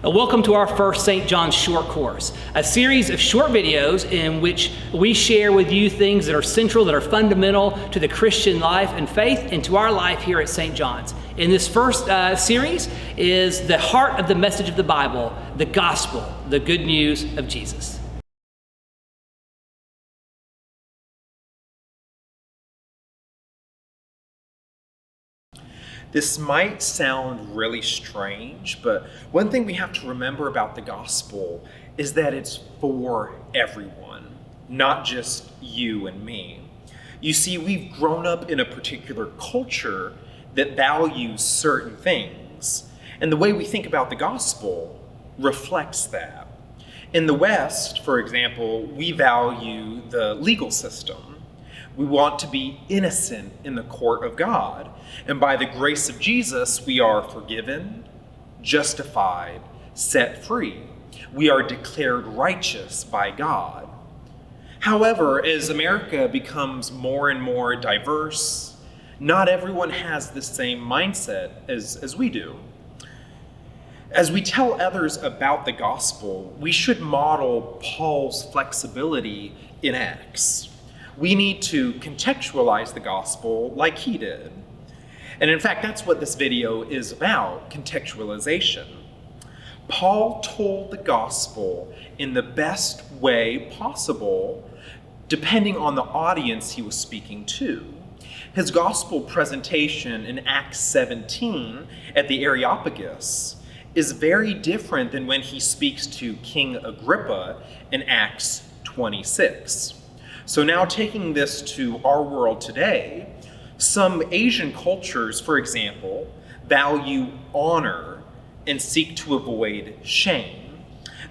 Welcome to our first St. John's short course, a series of short videos in which we share with you things that are central, that are fundamental to the Christian life and faith and to our life here at St. John's. In this first series is the heart of the message of the Bible, the gospel, the good news of Jesus. This might sound really strange, but one thing we have to remember about the gospel is that it's for everyone, not just you and me. You see, we've grown up in a particular culture that values certain things, and the way we think about the gospel reflects that. In the West, for example, we value the legal system. We want to be innocent in the court of God. And by the grace of Jesus, we are forgiven, justified, set free. We are declared righteous by God. However, as America becomes more and more diverse, not everyone has the same mindset as we do. As we tell others about the gospel, we should model Paul's flexibility in Acts. We need to contextualize the gospel like he did. And in fact, that's what this video is about, contextualization. Paul told the gospel in the best way possible, depending on the audience he was speaking to. His gospel presentation in Acts 17 at the Areopagus is very different than when he speaks to King Agrippa in Acts 26. So now taking this to our world today, some Asian cultures, for example, value honor and seek to avoid shame.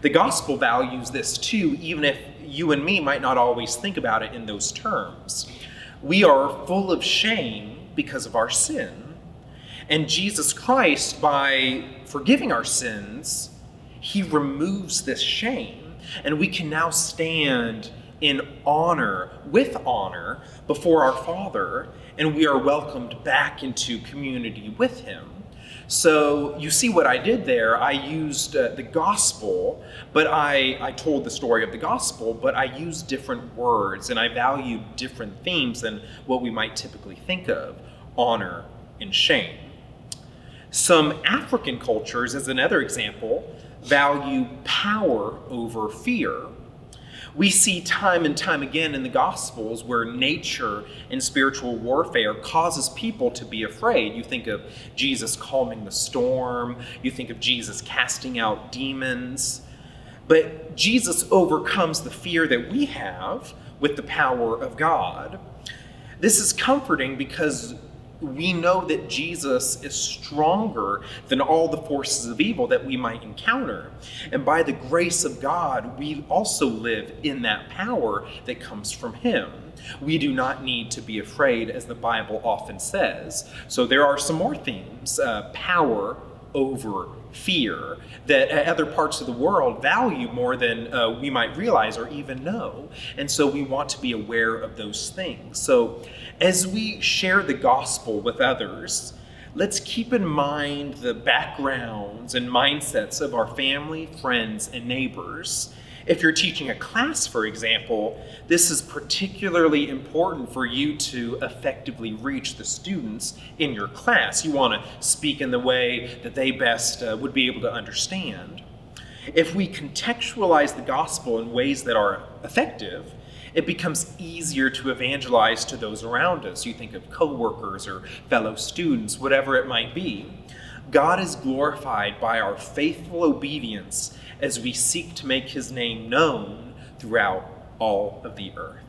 The gospel values this too, even if you and me might not always think about it in those terms. We are full of shame because of our sin. And Jesus Christ, by forgiving our sins, he removes this shame, and we can now stand in honor, with honor, before our Father, and we are welcomed back into community with him. So you see what I did there. I used the gospel, but I told the story of the gospel, but I used different words, and I valued different themes than what we might typically think of, honor and shame. Some African cultures, as another example, value power over fear. We see time and time again in the Gospels where nature and spiritual warfare causes people to be afraid. You think of Jesus calming the storm. You think of Jesus casting out demons. But Jesus overcomes the fear that we have with the power of God. This is comforting because we know that Jesus is stronger than all the forces of evil that we might encounter. And by the grace of God, we also live in that power that comes from him. We do not need to be afraid, as the Bible often says. So there are some more themes, power over fear, that other parts of the world value more than we might realize or even know. And so we want to be aware of those things. So as we share the gospel with others, let's keep in mind the backgrounds and mindsets of our family, friends, and neighbors. If you're teaching a class, for example, this is particularly important for you to effectively reach the students in your class. You want to speak in the way that they best would be able to understand. If we contextualize the gospel in ways that are effective, it becomes easier to evangelize to those around us. You think of coworkers or fellow students, whatever it might be. God is glorified by our faithful obedience as we seek to make his name known throughout all of the earth.